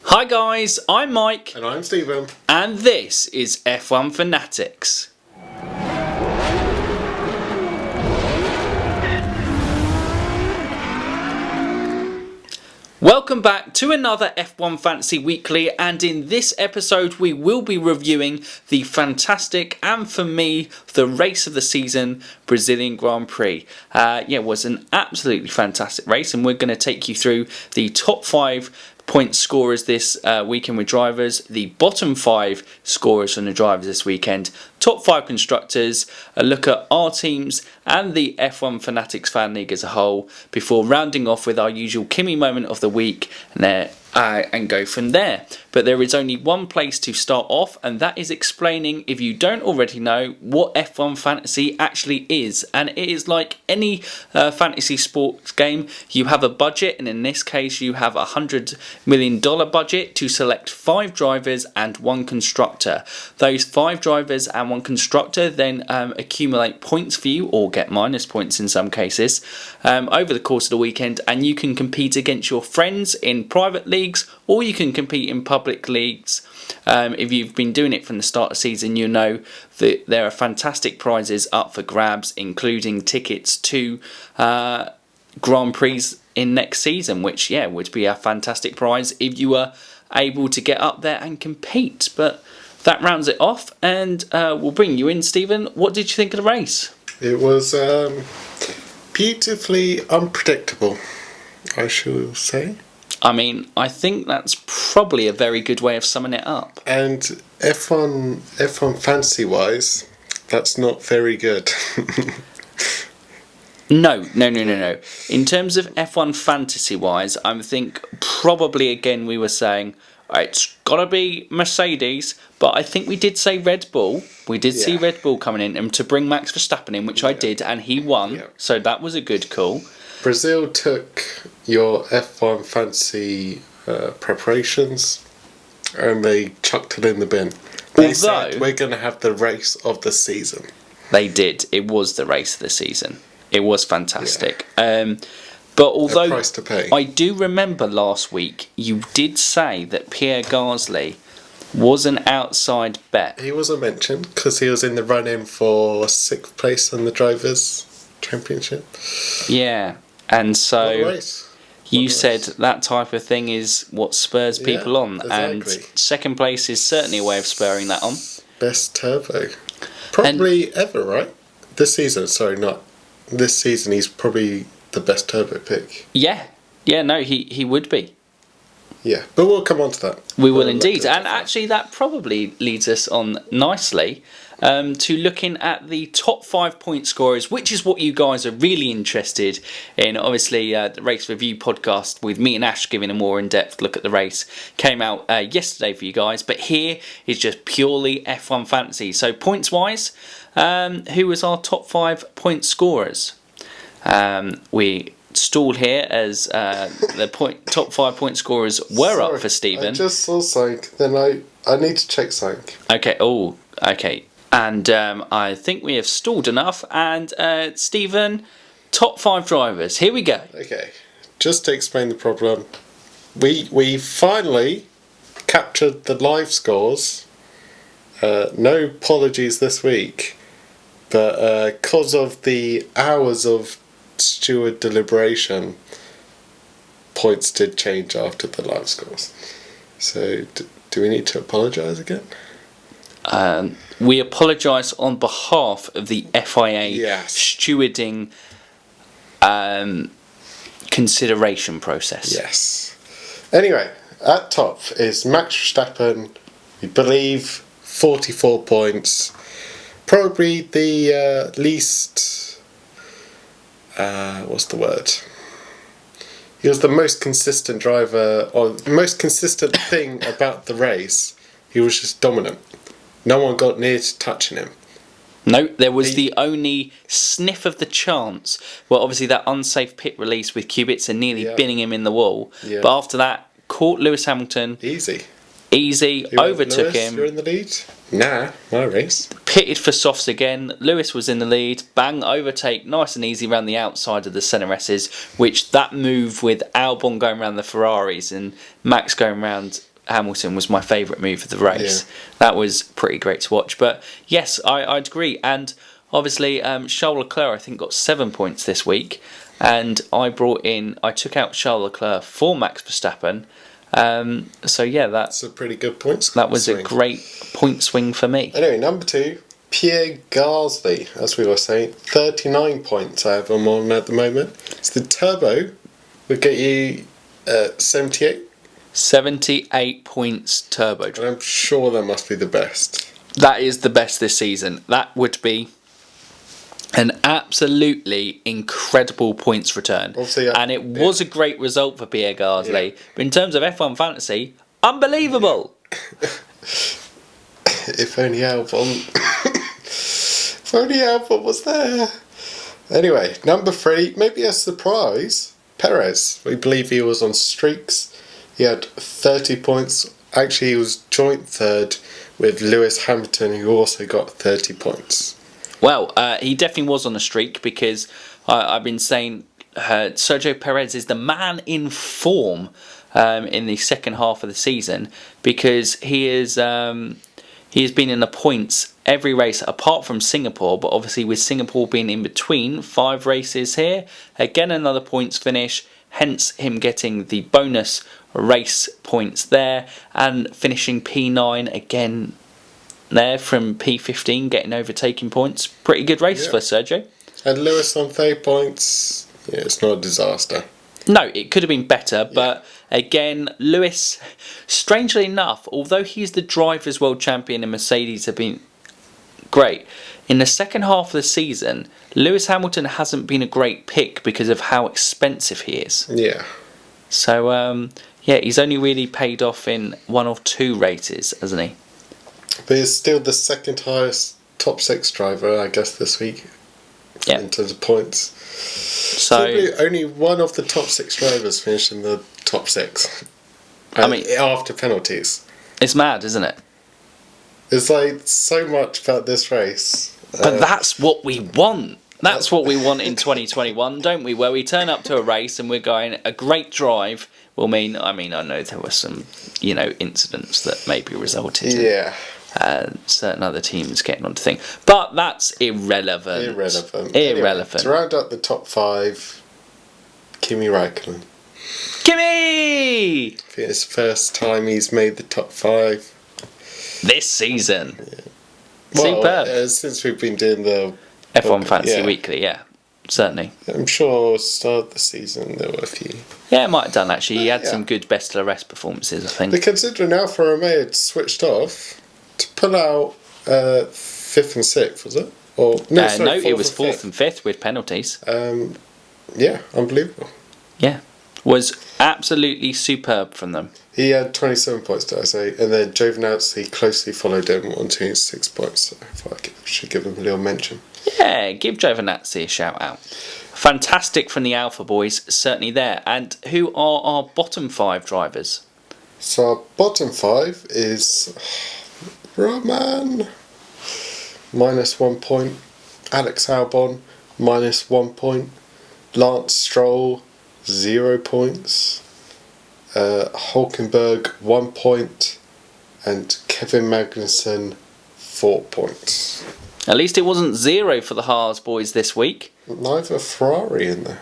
Hi guys, I'm Mike. And I'm Stephen. And this is F1 Fanatics. Welcome back to another F1 Fantasy Weekly, and in this episode we will be reviewing the fantastic, and for me, the race of the season, Brazilian Grand Prix. It was an absolutely fantastic race, and we're going to take you through the top 5 point scorers this weekend with drivers, the bottom 5 scorers from the drivers this weekend, top 5 constructors, a look at our teams and the F1 Fanatics Fan League as a whole, before rounding off with our usual Kimi Moment of the week and go from there. But there is only one place to start off, and that is explaining, if you don't already know, what F1 Fantasy actually is. And it is like any fantasy sports game. You have a budget, and in this case you have $100 million budget to select 5 drivers and 1 constructor. Those 5 drivers and 1 constructor then accumulate points for you, or get minus points in some cases, over the course of the weekend, and you can compete against your friends in private leagues, or you can compete in public leagues. If you've been doing it from the start of the season, you know that there are fantastic prizes up for grabs, including tickets to Grand Prix in next season, which would be a fantastic prize if you were able to get up there and compete. But that rounds it off, and we'll bring you in, Stephen. What did you think of the race? It was beautifully unpredictable, I shall say. I mean, I think that's probably a very good way of summing it up. And F1 fantasy-wise, that's not very good. No. In terms of F1 fantasy-wise, I think probably, again, we were saying, it's got to be Mercedes, but I think we did say Red Bull. We did see Red Bull coming in, and to bring Max Verstappen in, which I did, and he won, so that was a good call. Brazil took your F1 fantasy preparations and they chucked it in the bin. They said, we're going to have the race of the season. They did. It was the race of the season. It was fantastic. But although a price to pay. I do remember last week you did say that Pierre Gasly was an outside bet. He wasn't mentioned because he was in the run-in for 6th place on the Drivers' Championship. Yeah. And so you said that type of thing is what spurs people on. Exactly. And 2nd place is certainly a way of spurring that on. Best turbo. Probably ever, right? This season, not this season, he's probably the best turbo pick. Yeah, no, he would be. Yeah, but we'll come on to that. We will indeed. And actually that probably leads us on nicely to looking at the top 5 point scorers, which is what you guys are really interested in. Obviously, the race review podcast with me and Ash giving a more in-depth look at the race came out yesterday for you guys, but here is just purely F1 fantasy. So points-wise, who was our top 5 point scorers? We stall here as the top 5 point scorers were up for Stephen. I just saw something, then I need to check something. Okay. And I think we have stalled enough. And Stephen, top 5 drivers. Here we go. Okay, just to explain the problem, we finally captured the live scores. No apologies this week, but because of the hours of steward deliberation, points did change after the live scores. So do we need to apologise again? We apologise on behalf of the FIA stewarding consideration process. Yes. Anyway, at top is Max Verstappen, we believe 44 points. Probably the least... what's the word? He was the most consistent driver, or the most consistent thing about the race. He was just dominant. No one got near to touching him. No, there was the only sniff of the chance. Well, obviously that unsafe pit release with Kubica nearly binning him in the wall. Yeah. But after that, caught Lewis Hamilton. Easy, overtook him. You're in the lead? Nah, my race. Pitted for softs again. Lewis was in the lead. Bang, overtake, nice and easy around the outside of the Senna S's, which that move with Albon going around the Ferraris and Max going around Hamilton was my favourite move of the race. Yeah. That was pretty great to watch. But yes, I'd agree. And obviously, Charles Leclerc, I think, got 7 points this week. And I took out Charles Leclerc for Max Verstappen. So yeah, that's a pretty good point swing. That was a great point swing for me. Anyway, number 2, Pierre Gasly, as we were saying, 39 points I have him on at the moment. It's the turbo will get you 78. 78 points turbo. And I'm sure that must be the best. That is the best this season. That would be an absolutely incredible points return. Also, and it was a great result for Pierre Gasly. Yeah. But in terms of F1 Fantasy, unbelievable. If only Albon... if only Albon was there. Anyway, number 3, maybe a surprise. Perez. We believe he was on streaks. He had 30 points. Actually, he was joint third with Lewis Hamilton, who also got 30 points. Well, he definitely was on a streak because I've been saying Sergio Perez is the man in form in the second half of the season because he has been in the points every race apart from Singapore, but obviously with Singapore being in between 5 races here, again another points finish, hence him getting the bonus race points there and finishing P9 again there from P15, getting overtaking points. Pretty good race for Sergio. And Lewis on 30 points. Yeah, it's not a disaster. No, it could have been better, but again, Lewis, strangely enough, although he's the Drivers' World Champion and Mercedes have been great, in the second half of the season, Lewis Hamilton hasn't been a great pick because of how expensive he is. Yeah. So, he's only really paid off in 1 or 2 races, hasn't he? But he's still the second highest top 6 driver, I guess, this week. Yeah. In terms of points. So only one of the top 6 drivers finished in the top 6. I mean, after penalties. It's mad, isn't it? It's like so much about this race. But that's what we want. That's what we want in 2021, don't we? Where we turn up to a race and we're going, a great drive will mean, I know there were some, incidents that maybe resulted in certain other teams getting onto things. But that's irrelevant. Anyway, to round up the top 5, Kimi Räikkönen. Kimi! I think it's the first time he's made the top 5. This season. Yeah. Superb. Since we've been doing the F1 Fantasy Weekly, certainly. I'm sure start of the season there were a few. Yeah, it might have done actually. He had some good best of the rest performances, I think. But considering Alfa Romeo had switched off to pull out 5th and 6th, was it? Or no, it was 4th and 5th with penalties. Unbelievable. Yeah, was absolutely superb from them. He had 27 points, did I say? And then Giovinazzi closely followed him on 26 points. So I should give him a little mention. Yeah, give Giovinazzi a shout out. Fantastic from the Alpha boys, certainly there. And who are our bottom 5 drivers? So our bottom 5 is Roman, -1 point. Alex Albon, -1 point. Lance Stroll, 0 points. Hulkenberg, 1 point. And Kevin Magnussen, 4 points. At least it wasn't 0 for the Haas boys this week. Neither Ferrari in there.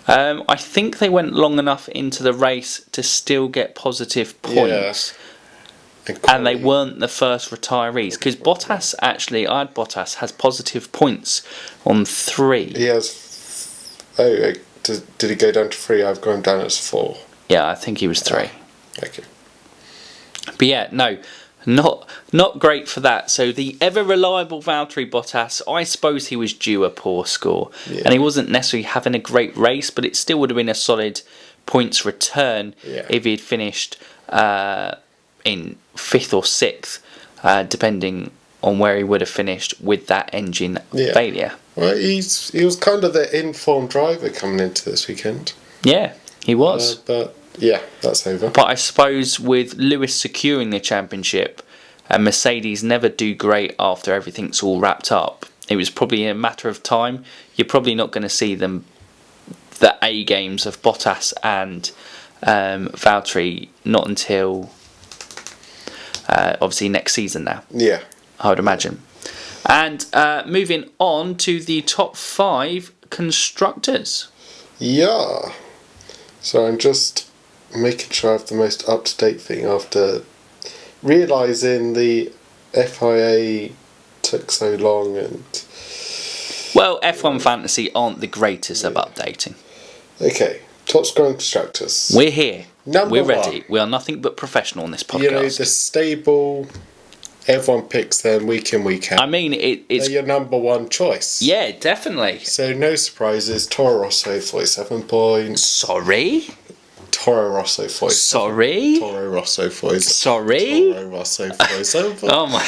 I think they went long enough into the race to still get positive points. And they weren't the first retirees. Because Bottas, actually, I had Bottas, has positive points on 3. He has... Oh, did he go down to 3? I've gone down as 4. Yeah, I think he was 3. Okay. But yeah, no, not great for that. So the ever reliable Valtteri Bottas, I suppose he was due a poor score. Yeah. And he wasn't necessarily having a great race, but it still would have been a solid points return if he had finished in 5th or 6th, depending on where he would have finished with that engine failure. Well, he was kind of the informed driver coming into this weekend. Yeah, he was. But yeah, that's over. But I suppose with Lewis securing the championship and Mercedes never do great after everything's all wrapped up, it was probably a matter of time. You're probably not going to see the A games of Bottas and Valtteri not until obviously next season now. Yeah. I would imagine. And moving on to the top 5 constructors. Yeah. So I'm just making sure I have the most up-to-date thing after realising the FIA took so long and... Well, F1 Fantasy aren't the greatest of updating. Okay, top scoring constructors. We're here. We're ready. We are nothing but professional on this podcast. You know, the stable, everyone picks them week in, week out. I mean, it's... They're your number one choice. Yeah, definitely. So no surprises. Toro Rosso, 47 points. Sorry? Toro Rosso, 47. Sorry? Toro Rosso, 47. Sorry? Toro Rosso, 47. Oh my...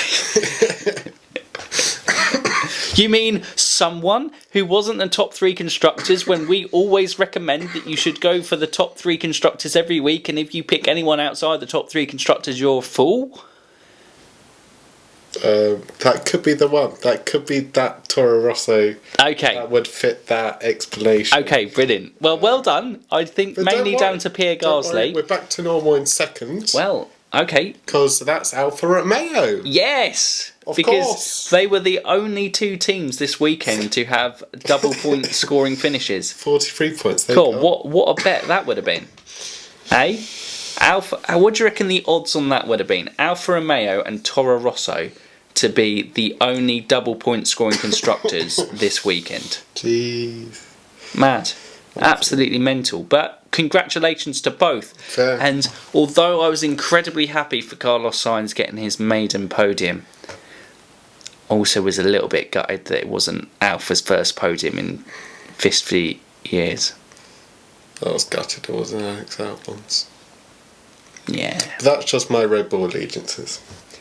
You mean someone who wasn't the top 3 constructors when we always recommend that you should go for the top 3 constructors every week, and if you pick anyone outside the top 3 constructors, you're a fool? That could be the one. That could be that Toro Rosso. Okay. That would fit that explanation. Okay, brilliant. Well done. I think But mainly down to Pierre Gasly. We're back to normal in second. Well, okay. Because that's Alfa Romeo. Yes! Of because course. they were the only 2 teams this weekend to have double point scoring finishes. 43 points. Cool. What a bet that would have been. Eh? What do you reckon the odds on that would have been? Alfa Romeo and Toro Rosso to be the only double point scoring constructors this weekend. Jeez. Mad. Absolutely mental. But congratulations to both. Fair. And although I was incredibly happy for Carlos Sainz getting his maiden podium, also was a little bit gutted that it wasn't Alfa's first podium in 50 years. I was gutted it wasn't Alex Albon's. Yeah. But that's just my Red Bull allegiances.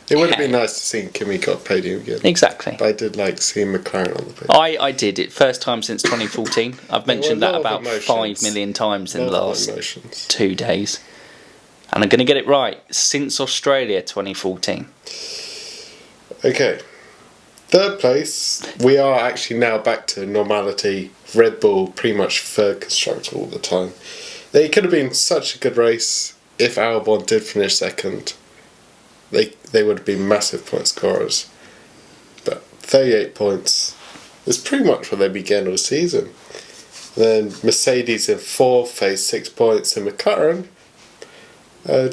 It would have been nice to see Kimi got a podium again. Exactly. But I did like seeing McLaren on the podium. I did it. First time since 2014. I've mentioned that about 5 million times in the last 2 days. And I'm going to get it right. Since Australia 2014. Okay. Third place, we are actually now back to normality. Red Bull pretty much third constructor all the time. They could have been such a good race if Albon did finish second. They would have been massive point scorers. But 38 points is pretty much where they began all season. Then Mercedes in fourth, faced 6 points, and McLaren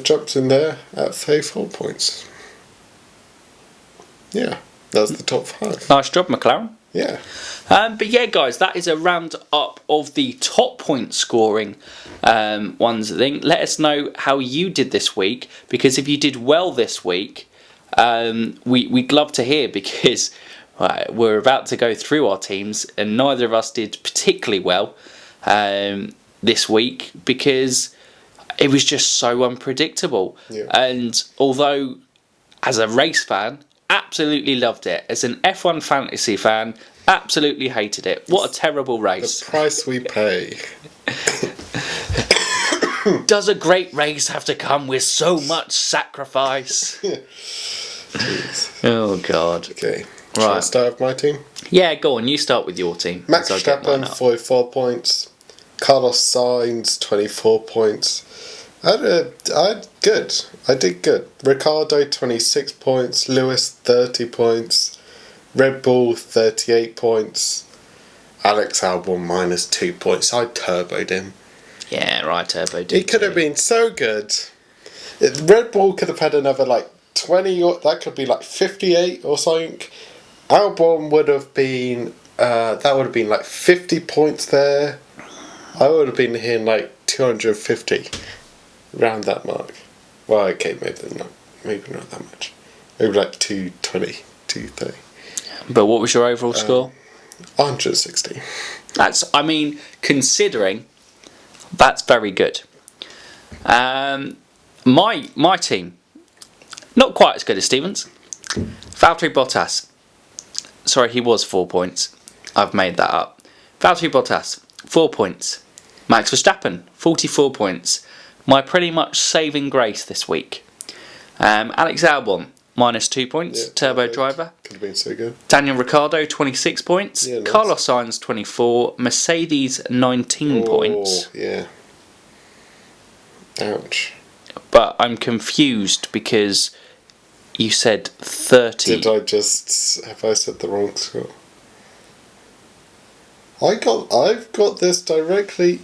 jumped in there at 34 points. Yeah. That's the top 5. Nice job, McLaren. Yeah. But yeah, guys, that is a round up of the top point scoring ones. I think. Let us know how you did this week, because if you did well this week, we'd love to hear, because we're about to go through our teams and neither of us did particularly well this week because it was just so unpredictable. Yeah. And although as a race fan, absolutely loved it. As an F1 Fantasy fan, absolutely hated it. What a terrible race. The price we pay. Does a great race have to come with so much sacrifice? Oh, God. Okay. Shall I start with my team? Yeah, go on. You start with your team. Max Verstappen, 44 points. Carlos Sainz, 24 points. I did good. Ricardo, 26 points. Lewis, 30 points. Red Bull, 38 points. Alex Albon, minus 2 points. I turboed him. Yeah, right, turbo. He could have been so good. Red Bull could have had another 20, or that could be 58 or something. Albon would have been, that would have been 50 points there. I would have been hitting 250. Around that mark. Well, okay, maybe not that much. Maybe 220, 230. But what was your overall score? 160. Considering, that's very good. My team, not quite as good as Stevens. Valtteri Bottas. Sorry, he was 4 points. I've made that up. Valtteri Bottas, 4 points. Max Verstappen, 44 points. My pretty much saving grace this week. Alex Albon, minus 2 points. Yeah, Turbo driver. Could have been so good. Daniel Ricciardo, 26 points. Yeah, nice. Carlos Sainz, 24. Mercedes, 19 points. Yeah. Ouch. But I'm confused because you said 30. Have I said the wrong score? I've got this directly.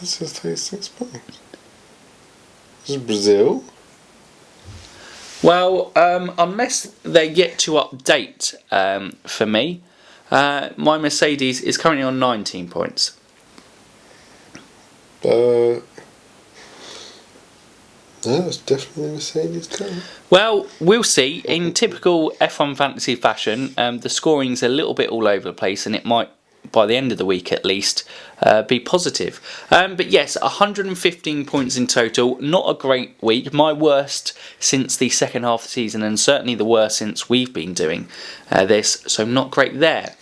This is 36 points. This is Brazil. Well, unless they're yet to update for me, my Mercedes is currently on 19 points. No, it's definitely Mercedes car. Well, we'll see. In typical F1 Fantasy fashion, the scoring's a little bit all over the place, and it might, by the end of the week at least, be positive. But yes, 115 points in total. Not a great week. My worst since the second half of the season, and certainly the worst since we've been doing this. So not great there.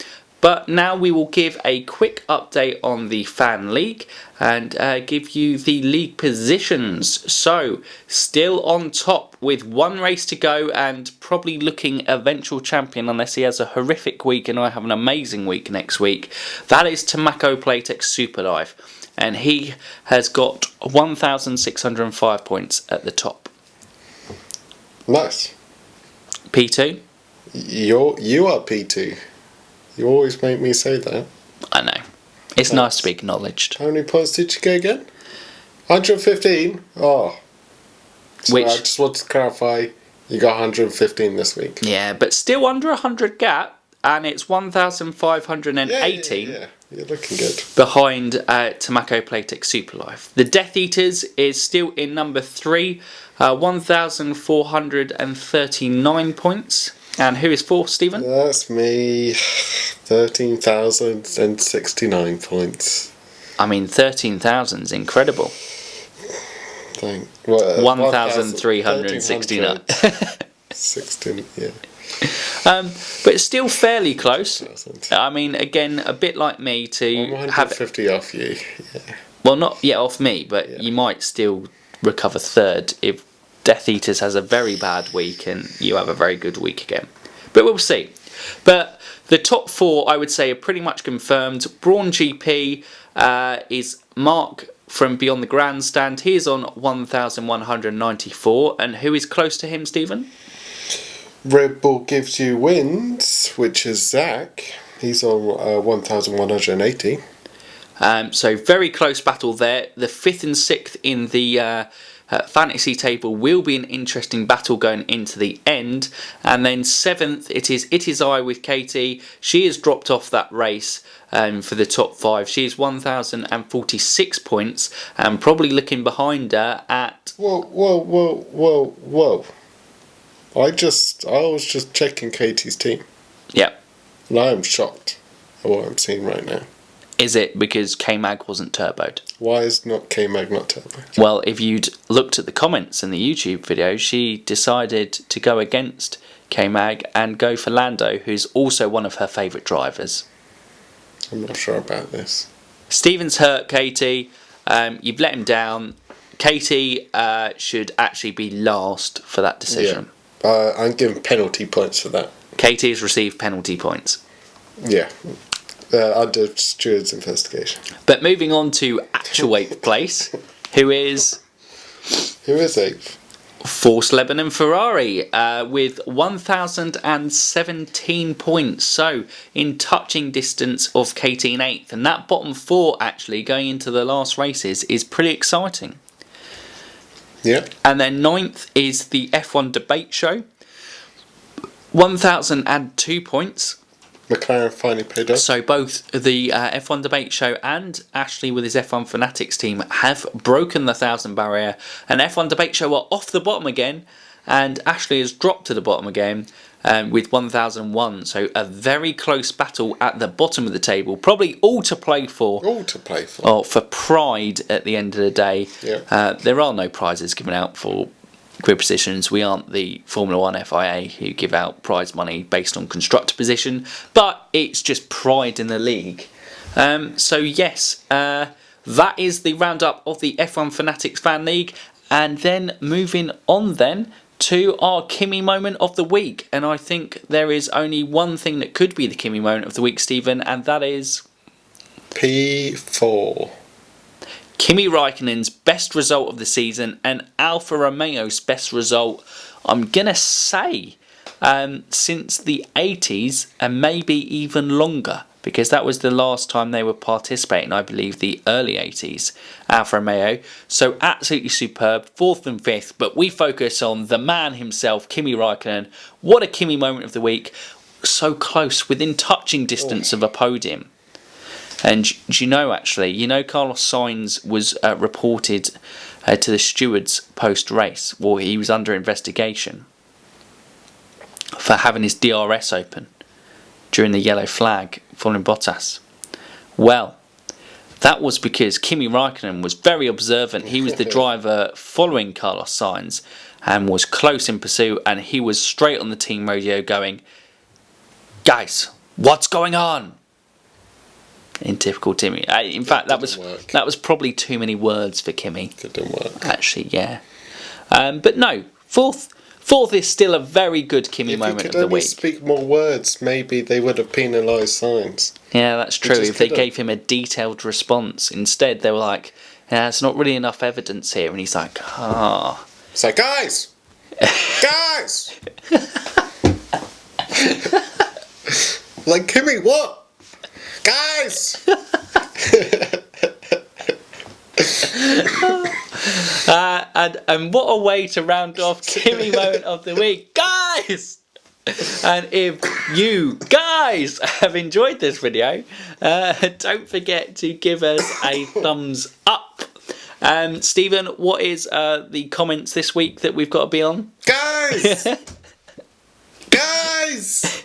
But now we will give a quick update on the Fan League and give you the league positions. So, still on top with one race to go and probably looking eventual champion unless he has a horrific week and I have an amazing week next week. That is Tomako Playtech Super Live. And he has got 1,605 points at the top. Nice. P2? You are P2. You always make me say that. I know. It's nice to be acknowledged. How many points did you get again? 115? Oh. So Which, I just want to clarify, you got 115 this week. yeah, but still under 100 gap, and it's 1,518 Yeah, you're looking good. behind Tomako Playtech Super Life. The Death Eaters is still in number 3, 1,439 points. And who is fourth, Stephen? That's me. 13,069 points. I mean, 13,000 is incredible. 1,369. 16, yeah. But it's still fairly close. I mean, again, a bit like me to I'm have 150 off you. Yeah. Well, not yet off me, but you might still recover third if Death Eaters has a very bad week and you have a very good week again. But we'll see. But the top 4, I would say, are pretty much confirmed. Brawn GP is Mark from Beyond the Grandstand. He is on 1,194. And who is close to him, Stephen? Red Bull Gives You Wins, which is Zach. He's on 1,180. So very close battle there. The 5th and 6th in the fantasy table will be an interesting battle going into the end. And then 7th, it is I with Katie. She has dropped off that race for the top 5. She is 1,046 points and probably looking behind her at... Whoa. I was just checking Katie's team. Yeah. And I am shocked at what I'm seeing right now. Is it because K-Mag wasn't turboed? Why is not K-Mag not turboed? Well, if you'd looked at the comments in the YouTube video, she decided to go against K-Mag and go for Lando, who's also one of her favourite drivers. I'm not sure about this. Stephen's hurt, Katie. You've let him down. Katie should actually be last for that decision. Yeah. I'm giving penalty points for that. Katie has received penalty points. Yeah. Under Stuart's investigation. But moving on to actual 8th place, who is 8th? Force Lebanon Ferrari with 1,017 points. So in touching distance of Katie in 8th. And that bottom 4 actually going into the last races is pretty exciting. Yeah. And then 9th is the F1 Debate Show. 1,002 points. McLaren finally paid up. So both the F1 Debate Show and Ashley with his F1 Fanatics team have broken the 1,000 barrier. And F1 Debate Show are off the bottom again. And Ashley has dropped to the bottom again with 1,001. So a very close battle at the bottom of the table. Probably all to play for. All to play for. Or for pride at the end of the day. Yeah. There are no prizes given out for grid positions. We aren't the Formula 1 FIA who give out prize money based on constructor position, but it's just pride in the league. So yes, that is the roundup of the F1 Fanatics Fan League, and then moving on then to our Kimi Moment of the week. And I think there is only one thing that could be the Kimi Moment of the week, Stephen, and that is P4. Kimi Raikkonen's best result of the season and Alfa Romeo's best result, I'm going to say, since the 80s and maybe even longer, because that was the last time they were participating, I believe the early 80s, Alfa Romeo. So absolutely superb, 4th and 5th, but we focus on the man himself, Kimi Raikkonen. What a Kimi moment of the week. So close, within touching distance of a podium. And do you know, actually, Carlos Sainz was reported to the stewards post-race. Well, he was under investigation for having his DRS open during the yellow flag following Bottas. Well, that was because Kimi Raikkonen was very observant. He was the driver following Carlos Sainz and was close in pursuit, and he was straight on the team radio going, "Guys, what's going on?" In typical Kimi. In fact, that was probably too many words for Kimi. It didn't work. Actually, yeah. But no, fourth is still a very good Kimi moment of the week. If he could only speak more words, maybe they would have penalised Sainz. Yeah, that's true. If they gave him a detailed response. Instead, they were like, "Yeah, it's not really enough evidence here." And he's like, "Ah." It's like, guys! Guys! Like, Kimi, what? Guys! And what a way to round off Kimi moment of the week, guys! And if you guys have enjoyed this video, don't forget to give us a thumbs up. Stephen, what is the comments this week that we've got to be on? Guys! Guys!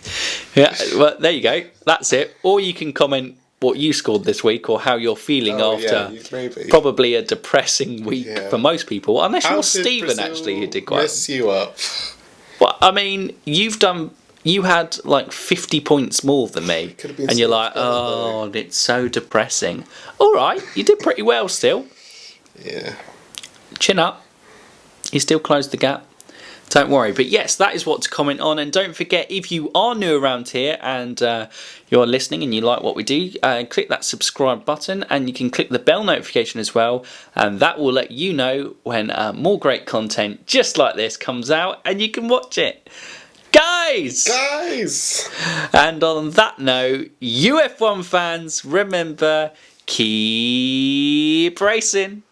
Yeah, well, there you go. That's it. Or you can comment what you scored this week or how you're feeling after probably a depressing week for most people. Unless you're Stephen, actually, who did quite. Mess you up. Well, I mean, you had like 50 points more than me, and you're like, "Oh, it's so depressing." All right, you did pretty well still. Yeah. Chin up. You still closed the gap. Don't worry. But yes, that is what to comment on. And don't forget, if you are new around here and you're listening and you like what we do, click that subscribe button, and you can click the bell notification as well. And that will let you know when more great content just like this comes out and you can watch it. Guys! Guys! And on that note, you F1 fans, remember, keep racing.